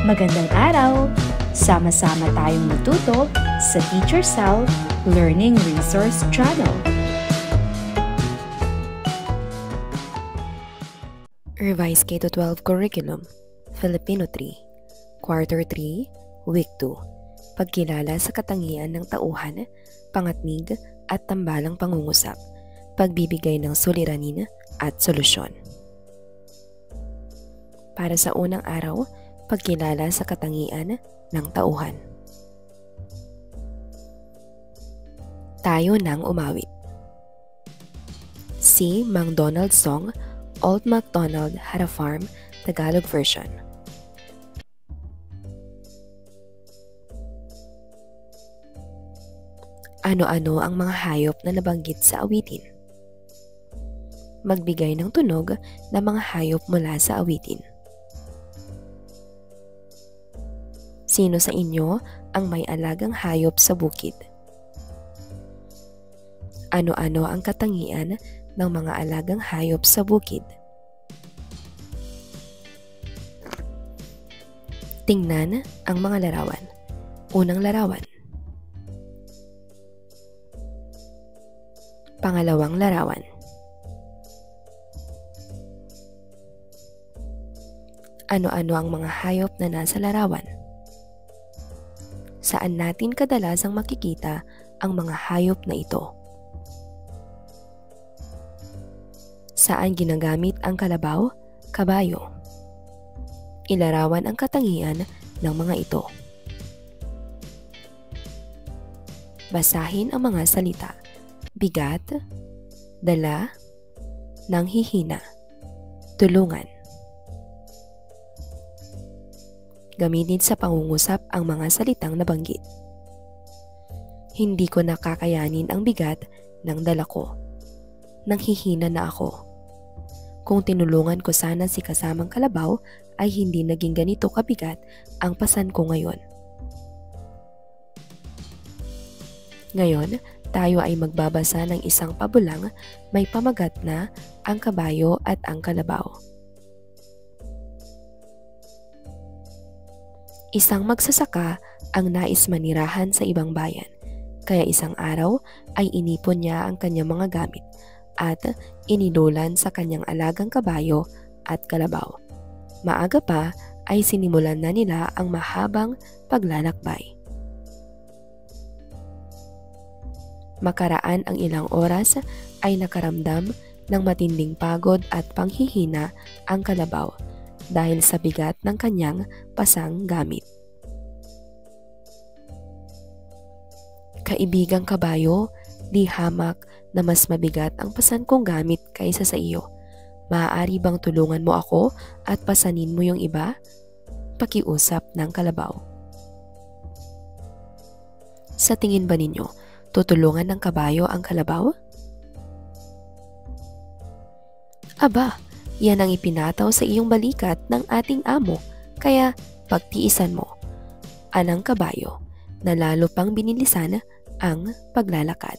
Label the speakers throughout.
Speaker 1: Magandang araw! Sama-sama tayong matuto sa Teacher Sal Learning Resource Channel.
Speaker 2: Revised K-12 Curriculum, Filipino 3, Quarter 3, Week 2, Pagkilala sa katangian ng tauhan, pangatnig at tambalang pangungusap, pagbibigay ng suliranin at solusyon. Para sa unang araw, pagkilala sa katangian ng tauhan. Tayo nang umawit. Si Mang Donald's song, Old MacDonald Had a Farm, Tagalog version. Ano-ano ang mga hayop na nabanggit sa awitin? Magbigay ng tunog na mga hayop mula sa awitin. Sino sa inyo ang may alagang hayop sa bukid? Ano-ano ang katangian ng mga alagang hayop sa bukid? Tingnan ang mga larawan. Unang larawan. Pangalawang larawan. Ano-ano ang mga hayop na nasa larawan? Saan natin kadalasang makikita ang mga hayop na ito? Saan ginagamit ang kalabaw, kabayo? Ilarawan ang katangian ng mga ito. Basahin ang mga salita. Bigat, dala, nanghihina, tulungan. Gamitin sa pangungusap ang mga salitang nabanggit. Hindi ko nakakayanin ang bigat ng dala ko. Nanghihina na ako. Kung tinulungan ko sana si kasamang kalabaw ay hindi naging ganito kabigat ang pasan ko ngayon. Ngayon, tayo ay magbabasa ng isang pabulang may pamagat na ang kabayo at ang kalabaw. Isang magsasaka ang nais manirahan sa ibang bayan, kaya isang araw ay inipon niya ang kanyang mga gamit at ininulan sa kanyang alagang kabayo at kalabaw. Maaga pa ay sinimulan na nila ang mahabang paglalakbay. Makaraan ang ilang oras ay nakaramdam ng matinding pagod at panghihina ang kalabaw dahil sa bigat ng kanyang pasang gamit. Kaibigang kabayo, di hamak na mas mabigat ang pasan kong gamit kaysa sa iyo. Maaari bang tulungan mo ako at pasanin mo yung iba? Pakiusap ng kalabaw. Sa tingin ba ninyo, tutulungan ng kabayo ang kalabaw? Aba, yan ang ipinataw sa iyong balikat ng ating amo, kaya pagtiisan mo. Anang kabayo na lalo pang binilisan ang paglalakad.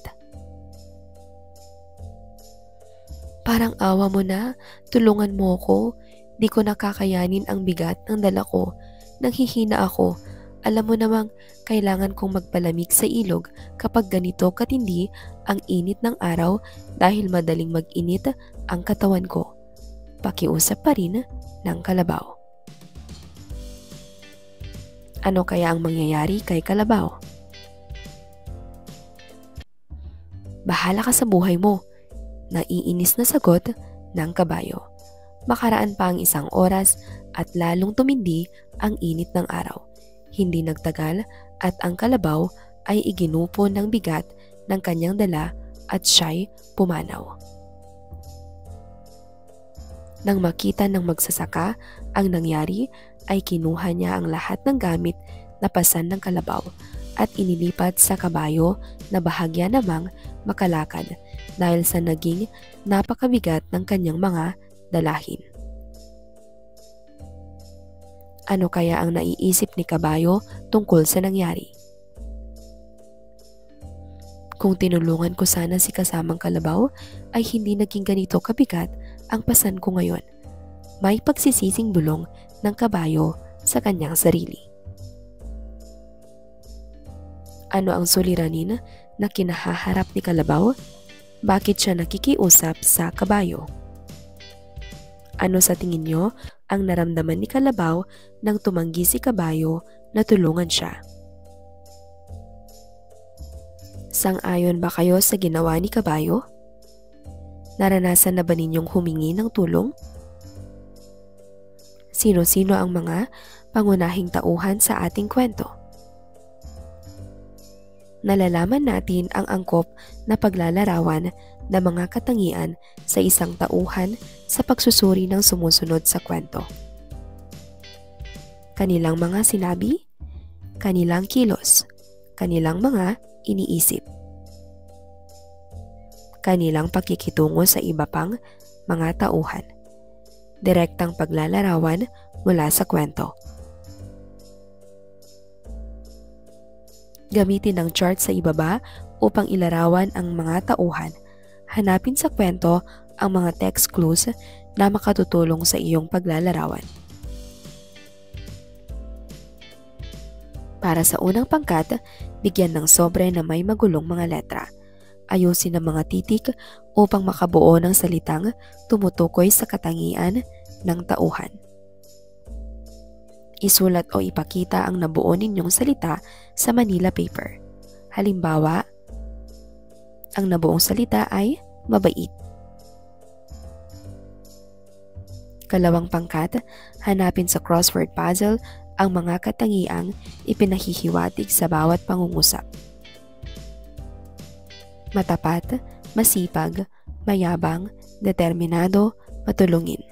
Speaker 2: Parang awa mo na, tulungan mo ko. Di ko nakakayanin ang bigat ng dala ko. Nanghihina ako. Alam mo namang kailangan kong magpalamig sa ilog kapag ganito katindi ang init ng araw dahil madaling mag-init ang katawan ko. Pakiusap pa rin ng kalabaw. Ano kaya ang mangyayari kay kalabaw? Bahala ka sa buhay mo. Naiinis na sagot ng kabayo. Makaraan pa ang isang oras at lalong tumindi ang init ng araw. Hindi nagtagal at ang kalabaw ay iginupo ng bigat ng kanyang dala at siya'y pumanaw. Nang makita ng magsasaka ang nangyari ay kinuha niya ang lahat ng gamit na pasan ng kalabaw at inilipat sa kabayo na bahagya namang makalakad dahil sa naging napakabigat ng kanyang mga dalahin. Ano kaya ang naiisip ni kabayo tungkol sa nangyari? Kung tinulungan ko sana si kasamang kalabaw ay hindi naging ganito kabigat ang pasan ko ngayon. May pagsisising bulong ng kabayo sa kanyang sarili. Ano ang suliranin na kinahaharap ni Kalabaw? Bakit siya nakikiusap sa kabayo? Ano sa tingin nyo ang naramdaman ni Kalabaw nang tumanggi si kabayo na tulungan siya? Sang-ayon ba kayo sa ginawa ni kabayo? Naranasan na ba ninyong humingi ng tulong? Sino-sino ang mga pangunahing tauhan sa ating kwento? Nalalaman natin ang angkop na paglalarawan ng mga katangian sa isang tauhan sa pagsusuri ng sumusunod sa kwento. Kanilang mga sinabi, kanilang kilos, kanilang mga iniisip, kanilang pakikitungo sa iba pang mga tauhan. Direktang paglalarawan mula sa kwento. Gamitin ang chart sa ibaba upang ilarawan ang mga tauhan. Hanapin sa kwento ang mga text clues na makatutulong sa iyong paglalarawan. Para sa unang pangkat, bigyan ng sobre na may magulong mga letra. Ayusin ang mga titik upang makabuo ng salitang tumutukoy sa katangian ng tauhan. Isulat o ipakita ang nabuo ninyong salita sa Manila paper. Halimbawa, ang nabuong salita ay mabait. Kalawang pangkat, hanapin sa crossword puzzle ang mga katangiang ipinahihiwatig sa bawat pangungusap. Matapat, masipag, mayabang, determinado, matulungin.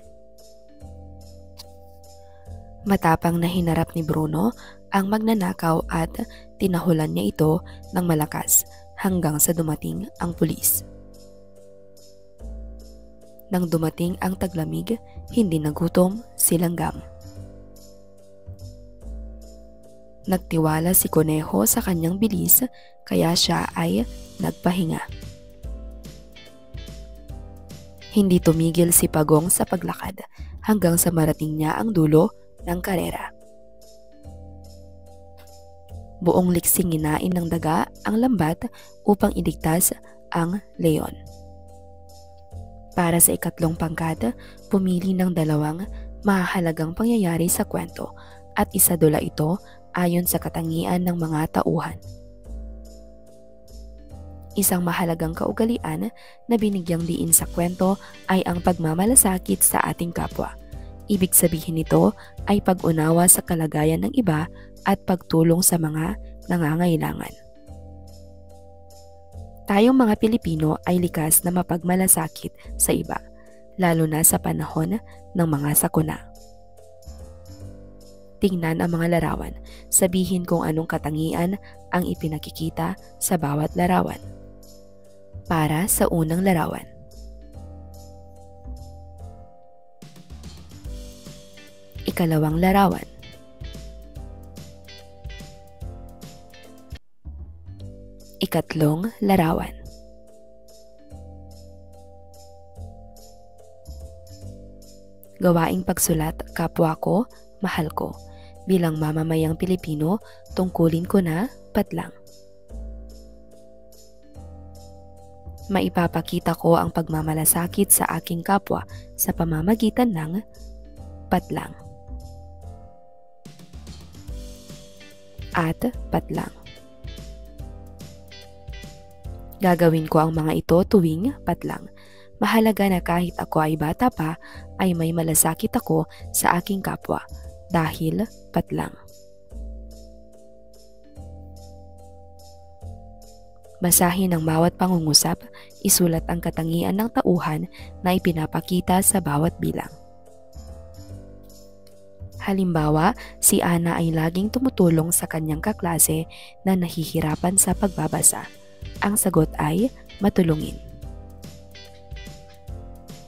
Speaker 2: Matapang na hinarap ni Bruno ang magnanakaw at tinahulan niya ito ng malakas hanggang sa dumating ang pulis. Nang dumating ang taglamig, hindi nagutom si Langgam. Nagtiwala si Koneho sa kanyang bilis kaya siya ay nagpahinga. Hindi tumigil si Pagong sa paglakad hanggang sa marating niya ang dulo ng karera. Buong liksing nginain ng daga ang lambat upang iligtas ang leon. Para sa ikatlong pangkat, pumili ng dalawang mahalagang pangyayari sa kwento at isadula ito ayon sa katangian ng mga tauhan. Isang mahalagang kaugalian na binigyang diin sa kwento ay ang pagmamalasakit sa ating kapwa. Ibig sabihin nito ay pag-unawa sa kalagayan ng iba at pagtulong sa mga nangangailangan. Tayong mga Pilipino ay likas na mapagmalasakit sa iba, lalo na sa panahon ng mga sakuna. Tingnan ang mga larawan, sabihin kung anong katangian ang ipinakikita sa bawat larawan. Para sa unang larawan. Ikalawang larawan. Ikatlong larawan. Gawaing pagsulat, kapwa ko, mahal ko. Bilang mamamayang Pilipino, tungkulin ko na patlang. Maipapakita ko ang pagmamalasakit sa aking kapwa sa pamamagitan ng patlang. At patlang. Gagawin ko ang mga ito tuwing patlang. Mahalaga na kahit ako ay bata pa, ay may malasakit ako sa aking kapwa dahil patlang. Basahin ang bawat pangungusap, isulat ang katangian ng tauhan na ipinapakita sa bawat bilang. Halimbawa, si Ana ay laging tumutulong sa kanyang kaklase na nahihirapan sa pagbabasa. Ang sagot ay matulungin.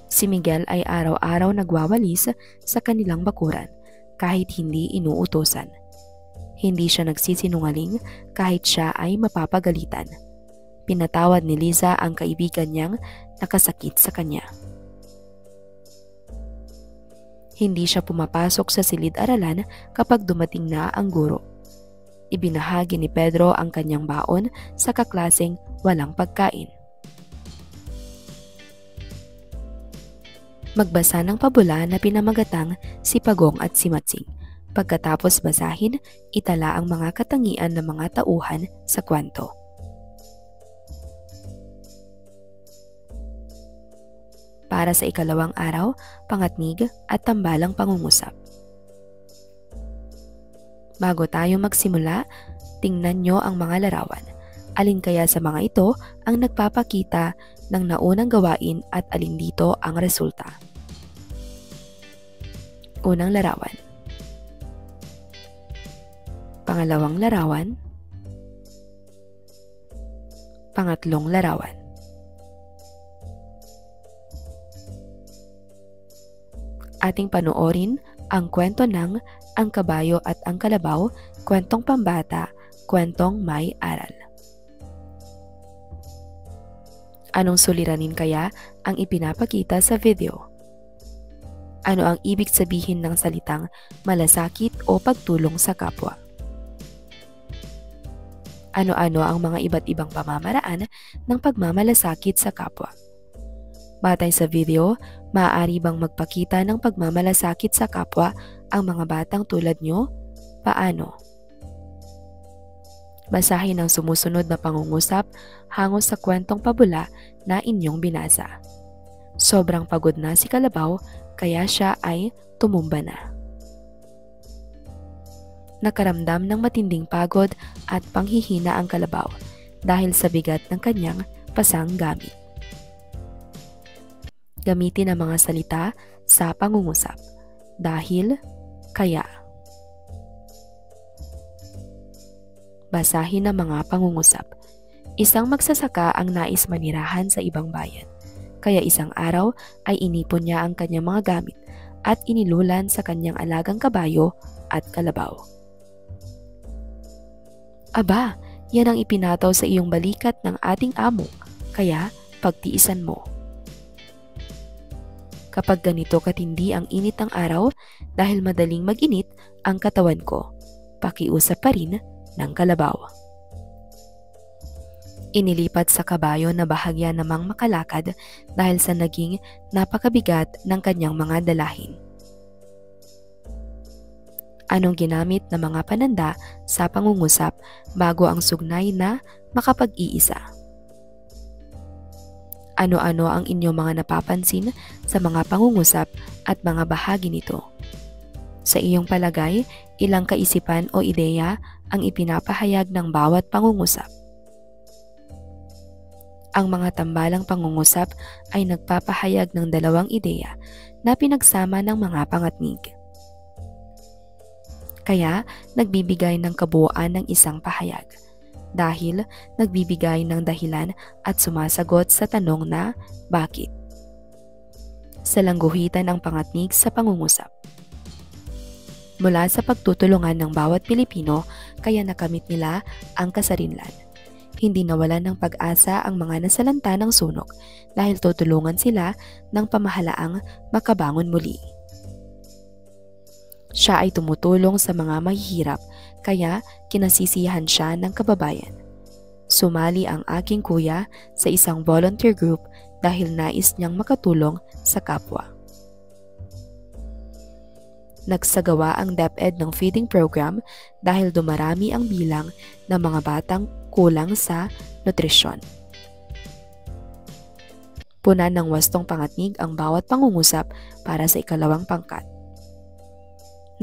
Speaker 2: Si Miguel ay araw-araw nagwawalis sa kanilang bakuran kahit hindi inuutosan. Hindi siya nagsisinungaling kahit siya ay mapapagalitan. Pinatawad ni Liza ang kaibigan niyang nakasakit sa kanya. Hindi siya pumapasok sa silid-aralan kapag dumating na ang guro. Ibinahagi ni Pedro ang kanyang baon sa kaklaseng walang pagkain. Magbasa ng pabula na pinamagatang si Pagong at si Matsing. Pagkatapos basahin, itala ang mga katangian ng mga tauhan sa kwento. Para sa ikalawang araw, pangatnig at tambalang pangungusap. Bago tayo magsimula, tingnan nyo ang mga larawan. Alin kaya sa mga ito ang nagpapakita ng naunang gawain at alin dito ang resulta? Unang larawan. Pangalawang larawan. Pangatlong larawan. Ating panoorin ang kwento ng Ang Kabayo at ang Kalabaw, kwentong pambata, kwentong may aral. Anong suliranin kaya ang ipinapakita sa video? Ano ang ibig sabihin ng salitang malasakit o pagtulong sa kapwa? Ano-ano ang mga iba't ibang pamamaraan ng pagmamalasakit sa kapwa? Batay sa video, maaari bang magpakita ng pagmamalasakit sa kapwa ang mga batang tulad nyo? Paano? Basahin ang sumusunod na pangungusap hango sa kwentong pabula na inyong binasa. Sobrang pagod na si Kalabaw kaya siya ay tumumba na. Nakaramdam ng matinding pagod at panghihina ang Kalabaw dahil sa bigat ng kanyang pasang gamit. Gamitin ang mga salita sa pangungusap. Dahil, kaya. Basahin ang mga pangungusap. Isang magsasaka ang nais manirahan sa ibang bayan. Kaya isang araw ay inipon niya ang kanyang mga gamit at inilulan sa kanyang alagang kabayo at kalabaw. Aba, yan ang ipinataw sa iyong balikat ng ating amo, kaya pagtiisan mo. Kapag ganito katindi ang init ng araw dahil madaling mag-init ang katawan ko, pakiusap pa rin ng kalabaw. Inilipat sa kabayo na bahagya namang makalakad dahil sa naging napakabigat ng kanyang mga dalahin. Anong ginamit ng mga pananda sa pangungusap bago ang sugnay na makapag-iisa? Ano-ano ang inyong mga napapansin sa mga pangungusap at mga bahagi nito? Sa iyong palagay, ilang kaisipan o ideya ang ipinapahayag ng bawat pangungusap? Ang mga tambalang pangungusap ay nagpapahayag ng dalawang ideya na pinagsama ng mga pangatnig. Kaya nagbibigay ng kabuuan ng isang pahayag dahil nagbibigay ng dahilan at sumasagot sa tanong na bakit. Salangguhitan ang pangatnig sa pangungusap. Mula sa pagtutulungan ng bawat Pilipino kaya nakamit nila ang kasarinlan. Hindi nawalan ng pag-asa ang mga nasalanta ng sunog dahil tutulungan sila ng pamahalaang makabangon muli. Siya ay tumutulong sa mga mahihirap kaya kinasisiyahan siya ng kababayan. Sumali ang aking kuya sa isang volunteer group dahil nais niyang makatulong sa kapwa. Nagsagawa ang DepEd ng feeding program dahil dumarami ang bilang ng mga batang kulang sa nutrisyon. Punan ng wastong pangatnig ang bawat pangungusap para sa ikalawang pangkat.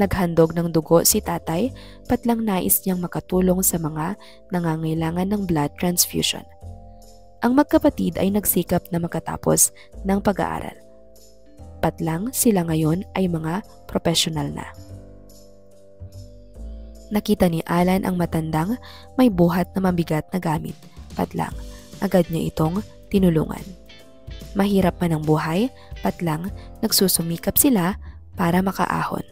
Speaker 2: Naghandog ng dugo si tatay patlang nais niyang makatulong sa mga nangangailangan ng blood transfusion. Ang magkapatid ay nagsikap na makatapos ng pag-aaral. Patlang sila ngayon ay mga profesional na. Nakita ni Alan ang matandang may buhat na mabigat na gamit. Patlang, agad niya itong tinulungan. Mahirap man ang buhay, patlang nagsusumikap sila para makaahon.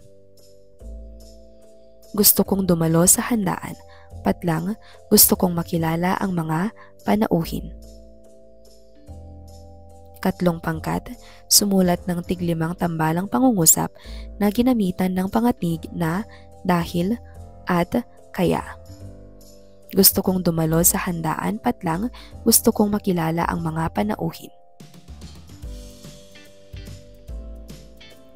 Speaker 2: Gusto kong dumalo sa handaan, patlang gusto kong makilala ang mga panauhin. Katlong pangkat, sumulat ng tig-5 tambalang pangungusap na ginamitan ng pangatnig na dahil at kaya. Gusto kong dumalo sa handaan patlang gusto kong makilala ang mga panauhin.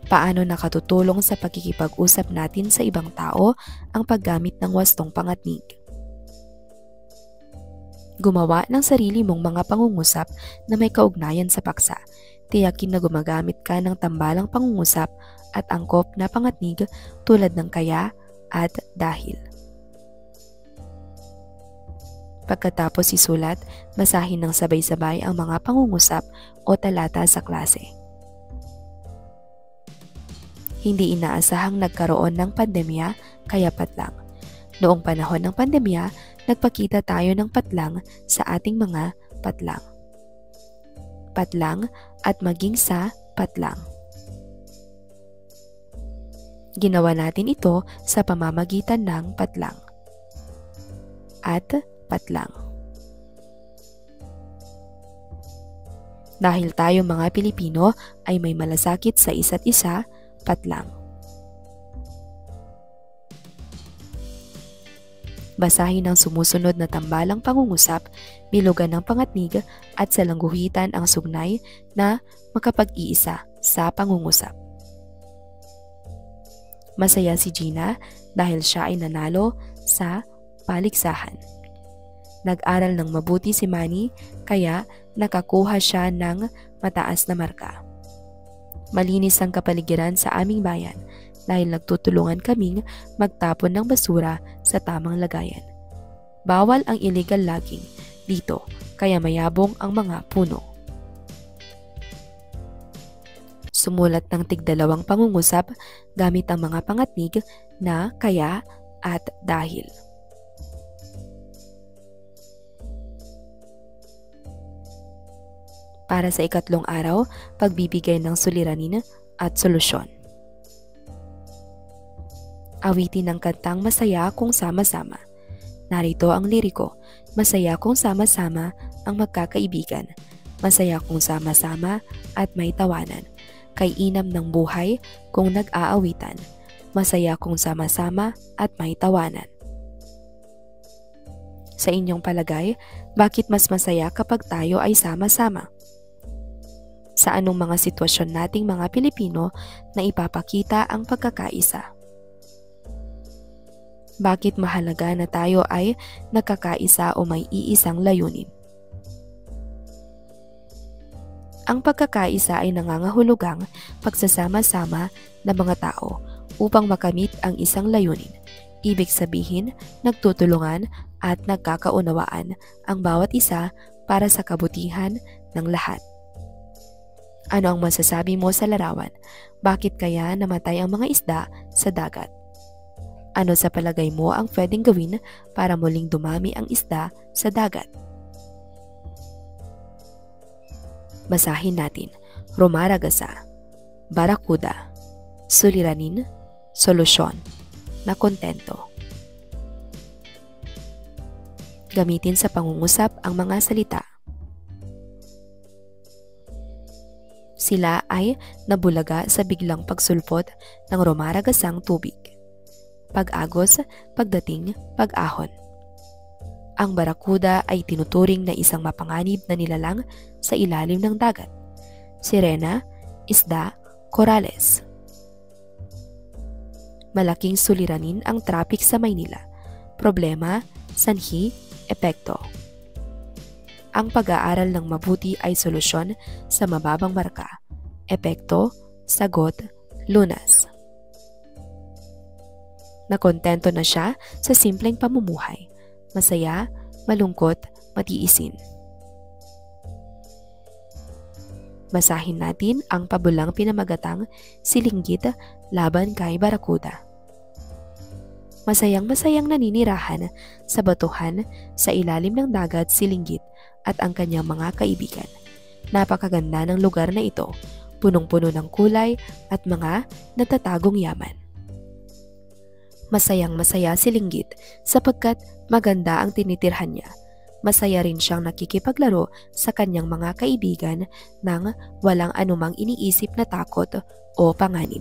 Speaker 2: Paano nakatutulong sa pagkikipag-usap natin sa ibang tao ang paggamit ng wastong pangatnig? Gumawa ng sarili mong mga pangungusap na may kaugnayan sa paksa. Tiyakin na gumagamit ka ng tambalang pangungusap at angkop na pangatnig tulad ng kaya at dahil. Pagkatapos isulat, basahin ng sabay-sabay ang mga pangungusap o talata sa klase. Hindi inaasahang nagkaroon ng pandemya, kaya patlang. Noong panahon ng pandemya, nagpakita tayo ng patlang sa ating mga patlang. Patlang at maging sa patlang. Ginawa natin ito sa pamamagitan ng patlang. At patlang. Dahil tayo mga Pilipino ay may malasakit sa isa't isa, patlang. Basahin ang sumusunod na tambalang pangungusap, bilugan ng pangatnig at salangguhitan ang sugnay na makapag-iisa sa pangungusap. Masaya si Gina dahil siya ay nanalo sa paligsahan. Nag-aral ng mabuti si Manny kaya nakakuha siya ng mataas na marka. Malinis ang kapaligiran sa aming bayan dahil nagtutulungan kaming magtapon ng basura sa tamang lagayan. Bawal ang illegal logging dito kaya mayabong ang mga puno. Sumulat ng tig-2 pangungusap gamit ang mga pangatnig na kaya at dahil. Para sa ikatlong araw, pagbibigay ng suliranin at solusyon. Awitin ng kantang Masaya Kung Sama-sama. Narito ang liriko, masaya kung sama-sama ang magkakaibigan, masaya kung sama-sama at may tawanan, kay inam ng buhay kung nag-aawitan, masaya kung sama-sama at may tawanan. Sa inyong palagay, bakit mas masaya kapag tayo ay sama-sama? Sa anong mga sitwasyon nating mga Pilipino na ipapakita ang pagkakaisa? Bakit mahalaga na tayo ay nagkakaisa o may iisang layunin? Ang pagkakaisa ay nangangahulugang pagsasama-sama ng mga tao upang makamit ang isang layunin. Ibig sabihin, nagtutulungan at nagkakaunawaan ang bawat isa para sa kabutihan ng lahat. Ano ang masasabi mo sa larawan? Bakit kaya namatay ang mga isda sa dagat? Ano sa palagay mo ang pwedeng gawin para muling dumami ang isda sa dagat? Basahin natin. Romaragasa, barakuda, suliranin, solusyon, nakontento. Gamitin sa pangungusap ang mga salita. Sila ay nabulaga sa biglang pagsulpot ng rumaragasang tubig. Pag-agos, pagdating, pag-ahon. Ang barakuda ay tinuturing na isang mapanganib na nilalang sa ilalim ng dagat. Sirena, isda, korales. Malaking suliranin ang traffic sa Maynila. Problema, sanhi, epekto. Ang pag-aaral ng mabuti ay solusyon sa mababang marka. Epekto, sagot, lunas. Nakontento na siya sa simpleng pamumuhay. Masaya, malungkot, matiisin. Basahin natin ang pabulang pinamagatang Silinggit laban kay Barakuda. Masayang-masayang naninirahan sa batuhan sa ilalim ng dagat si Linggit at ang kanyang mga kaibigan. Napakaganda ng lugar na ito, punong-puno ng kulay at mga natatagong yaman. Masayang-masaya si Linggit sapagkat maganda ang tinitirhan niya. Masaya rin siyang nakikipaglaro sa kanyang mga kaibigan nang walang anumang iniisip na takot o panganib.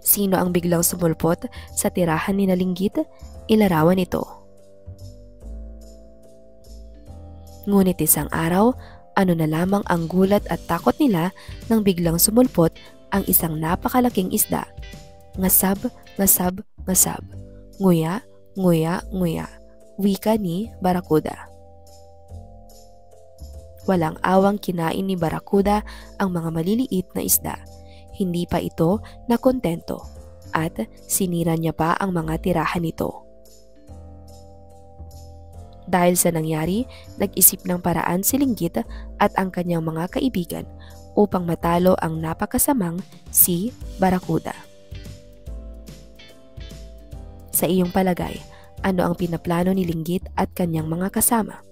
Speaker 2: Sino ang biglang sumulpot sa tirahan ni Linggit? Ilarawan ito. Ngunit isang araw, ano na lamang ang gulat at takot nila nang biglang sumulpot ang isang napakalaking isda. Ngasab, ngasab, ngasab. Nguya, nguya, nguya. Wika ni Barakuda. Walang awang kinain ni Barakuda ang mga maliliit na isda. Hindi pa ito nakontento at sinira niya pa ang mga tirahan nito. Dahil sa nangyari, nag-isip ng paraan si Linggit at ang kanyang mga kaibigan upang matalo ang napakasamang si Barakuda. Sa iyong palagay, ano ang pinaplano ni Linggit at kanyang mga kasama?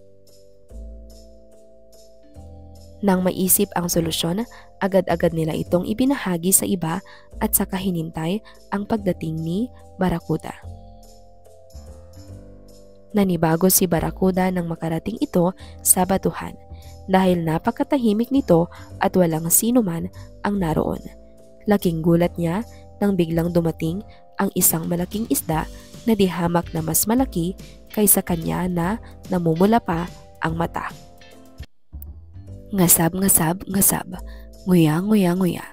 Speaker 2: Nang maisip ang solusyon, agad-agad nila itong ibinahagi sa iba at saka hinintay ang pagdating ni Barakuda. Nanibago si Barakuda nang makarating ito sa batuhan dahil napakatahimik nito at walang sino man ang naroon. Laking gulat niya nang biglang dumating ang isang malaking isda na di hamak na mas malaki kaysa kanya na namumula pa ang mata. Ngasab, ngasab, ngasab, nguya, nguya, nguya,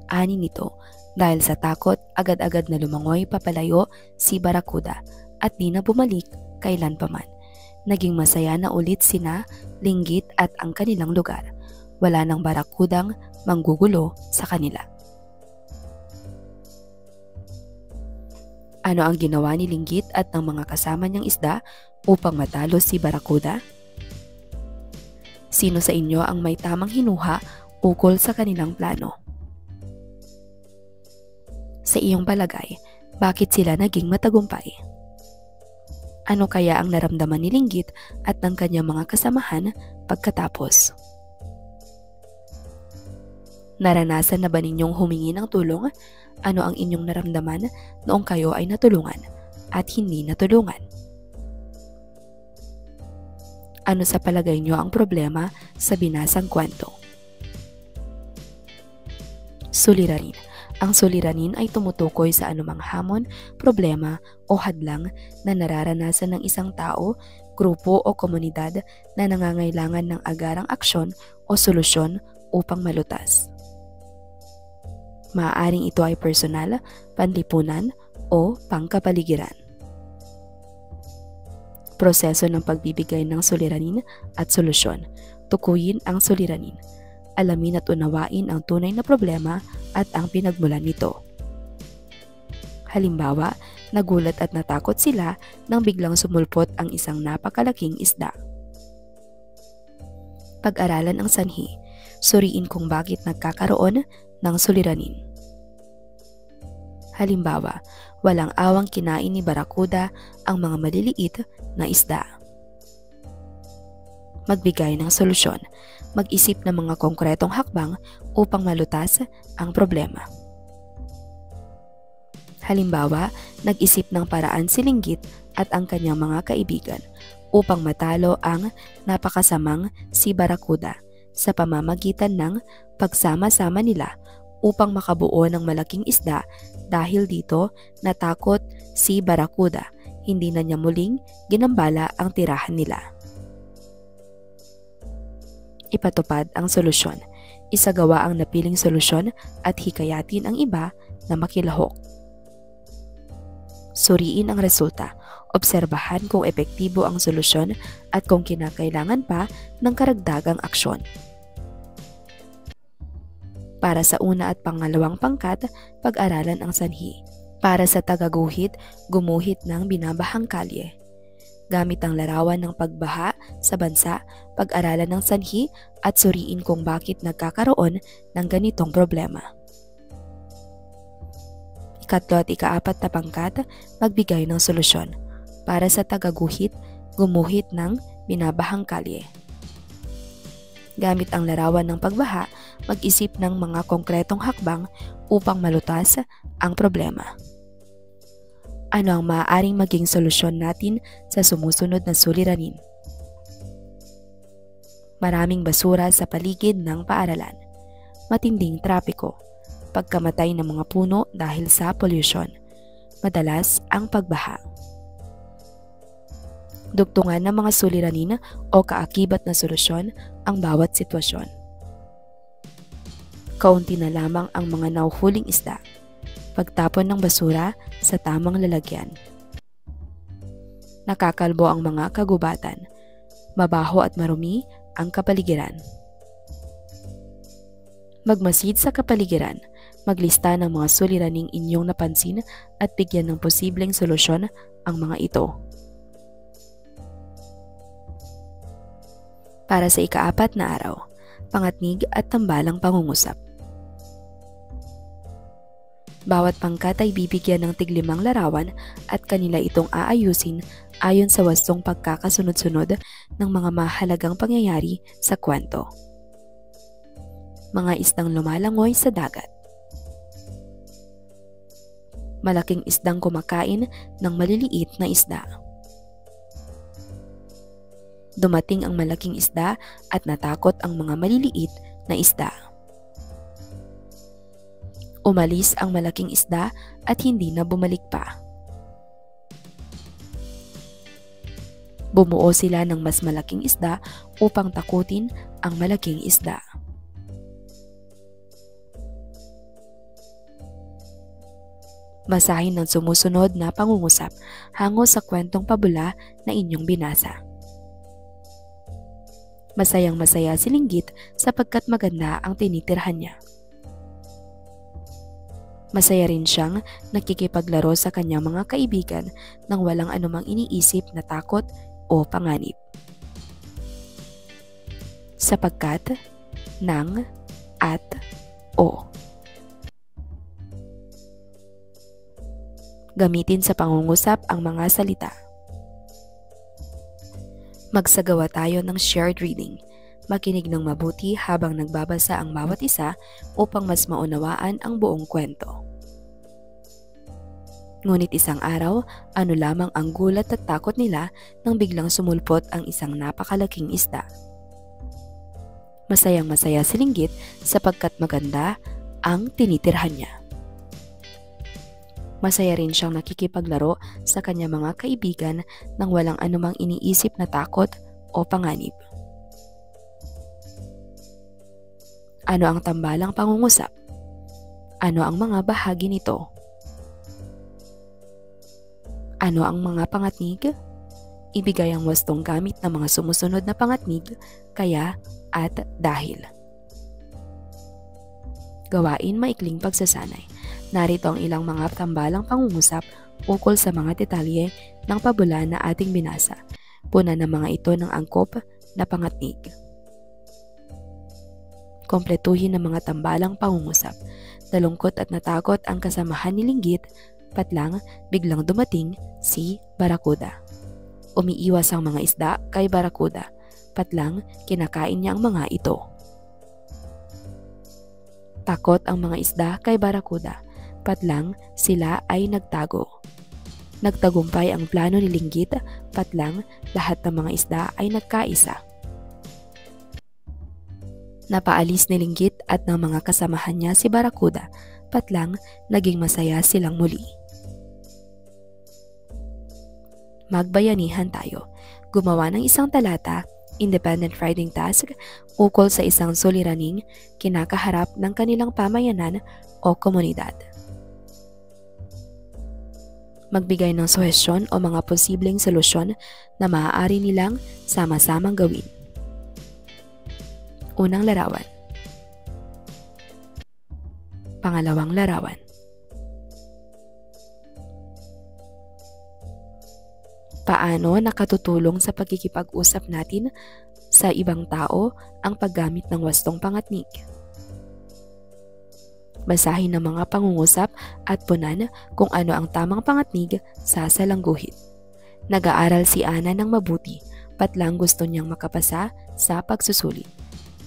Speaker 2: ani nito. Dahil sa takot, agad-agad na lumangoy papalayo si Barakuda at di na bumalik kailan pa man. Naging masaya na ulit sina Linggit at ang kanilang lugar. Wala nang barakudang manggugulo sa kanila. Ano ang ginawa ni Linggit at ng mga kasama niyang isda upang matalo si Barakuda? Sino sa inyo ang may tamang hinuha ukol sa kanilang plano? Sa iyong palagay, bakit sila naging matagumpay? Ano kaya ang naramdaman ni Linggit at ng kanyang mga kasamahan pagkatapos? Naranasan na ba ninyong humingi ng tulong? Ano ang inyong naramdaman noong kayo ay natulungan at hindi natulungan? Ano sa palagay nyo ang problema sa binasang kwento? Suliranin. Ang suliranin ay tumutukoy sa anumang hamon, problema o hadlang na nararanasan ng isang tao, grupo o komunidad na nangangailangan ng agarang aksyon o solusyon upang malutas. Maaaring ito ay personal, panlipunan o pangkapaligiran. Proseso ng pagbibigay ng suliranin at solusyon. Tukuyin ang suliranin. Alamin at unawain ang tunay na problema at ang pinagmulan nito. Halimbawa, nagulat at natakot sila nang biglang sumulpot ang isang napakalaking isda. Pag-aralan ang sanhi. Suriin kung bakit nagkakaroon ng suliranin. Halimbawa, walang awang kinain ni Barakuda ang mga maliliit na isda. Magbigay ng solusyon. Mag-isip ng mga konkretong hakbang upang malutas ang problema. Halimbawa, nag-isip ng paraan si Linggit at ang kanyang mga kaibigan upang matalo ang napakasamang si Barakuda sa pamamagitan ng pagsama-sama nila upang makabuo ng malaking isda. Dahil dito, natakot si Barakuda. Hindi na niya muling ginambala ang tirahan nila. Ipatupad ang solusyon. Isagawa ang napiling solusyon at hikayatin ang iba na makilahok. Suriin ang resulta. Obserbahan kung epektibo ang solusyon at kung kinakailangan pa ng karagdagang aksyon. Para sa una at pangalawang pangkat, pag-aralan ang sanhi. Para sa tagaguhit, gumuhit ng binabahang kalye. Gamit ang larawan ng pagbaha sa bansa, pag-aralan ng sanhi at suriin kung bakit nagkakaroon ng ganitong problema. Ikatlo at ikaapat na pangkat, magbigay ng solusyon. Para sa tagaguhit, gumuhit ng binabahang kalye. Gamit ang larawan ng pagbaha, mag-isip ng mga konkretong hakbang upang malutas ang problema.
Speaker 1: Ano ang maaaring maging solusyon natin sa sumusunod na suliranin? Maraming basura sa paligid ng paaralan. Matinding trapiko. Pagkamatay ng mga puno dahil sa pollution. Madalas ang pagbaha. Dugtungan ng mga suliranin o kaakibat na solusyon ang bawat sitwasyon. Kaunti na lamang ang mga nauhuling isda. Pagtapon ng basura sa tamang lalagyan. Nakakalbo ang mga kagubatan. Mabaho at marumi ang kapaligiran. Magmasid sa kapaligiran. Maglista ng mga suliraning inyong napansin at bigyan ng posibleng solusyon ang mga ito. Para sa ika-4 na araw, pangatnig at tambalang pangungusap. Bawat pangkat ay bibigyan ng tig-5 larawan at kanila itong aayusin ayon sa wastong pagkakasunod-sunod ng mga mahalagang pangyayari sa kwento. Mga isdang lumalangoy sa dagat. Malaking isdang kumakain ng maliliit na isda. Dumating ang malaking isda at natakot ang mga maliliit na isda. Umalis ang malaking isda at hindi na bumalik pa. Bumuo sila ng mas malaking isda upang takutin ang malaking isda. Basahin ng sumusunod na pangungusap hango sa kwentong pabula na inyong binasa. Masayang-masaya si Linggit sapagkat maganda ang tinitirhan niya. Masaya rin siyang nakikipaglaro sa kanyang mga kaibigan nang walang anumang iniisip na takot o panganib. Sapagkat, ng, at, o. Gamitin sa pangungusap ang mga salita. Magsagawa tayo ng shared reading. Makinig ng mabuti habang nagbabasa ang bawat isa upang mas maunawaan ang buong kwento. Ngunit isang araw, ano lamang ang gulat at takot nila nang biglang sumulpot ang isang napakalaking isda. Masayang-masaya si Linggit sapagkat maganda ang tinitirhan niya. Masaya rin siyang nakikipaglaro sa kanyang mga kaibigan nang walang anumang iniisip na takot o panganib. Ano ang tambalang pangungusap? Ano ang mga bahagi nito? Ano ang mga pangatnig? Ibigay ang wastong gamit ng mga sumusunod na pangatnig, kaya at dahil. Gawain maikling pagsasanay. Narito ang ilang mga tambalang pangungusap ukol sa mga detalye ng pabula na ating binasa. Puna ng mga ito ng angkop na pangatnig. Kompletuhin ng mga tambalang pangungusap. Nalungkot at natakot ang kasamahan ni Linggit, patlang biglang dumating si Barakuda. Umiiwas ang mga isda kay Barakuda, patlang kinakain niya ang mga ito. Takot ang mga isda kay Barakuda, patlang sila ay nagtago. Nagtagumpay ang plano ni Linggit, patlang lahat ng mga isda ay nagkaisa. Napaalis ni Linggit at ng mga kasamahan niya si Barakuda, patlang naging masaya silang muli. Magbayanihan tayo. Gumawa ng isang talata, independent writing task, ukol sa isang suliraning kinakaharap ng kanilang pamayanan o komunidad. Magbigay ng suhestyon o mga posibleng solusyon na maaari nilang sama-samang gawin. Unang larawan. Pangalawang larawan. Paano nakatutulong sa pagkikipag-usap natin sa ibang tao ang paggamit ng wastong pangatnig? Basahin ng mga pangungusap at punan kung ano ang tamang pangatnig sa salangguhit. Nag-aaral si Ana ng mabuti, patlang gusto niyang makapasa sa pagsusulit.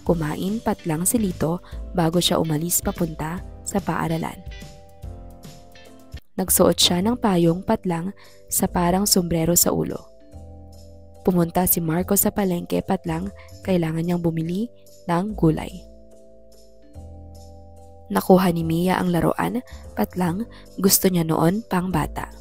Speaker 1: Kumain patlang si Lito bago siya umalis papunta sa paaralan. Nagsuot siya ng payong patlang sa parang sombrero sa ulo. Pumunta si Marco sa palengke patlang, kailangan niyang bumili ng gulay. Nakuha ni Mia ang laruan, patlang gusto niya noon pang bata.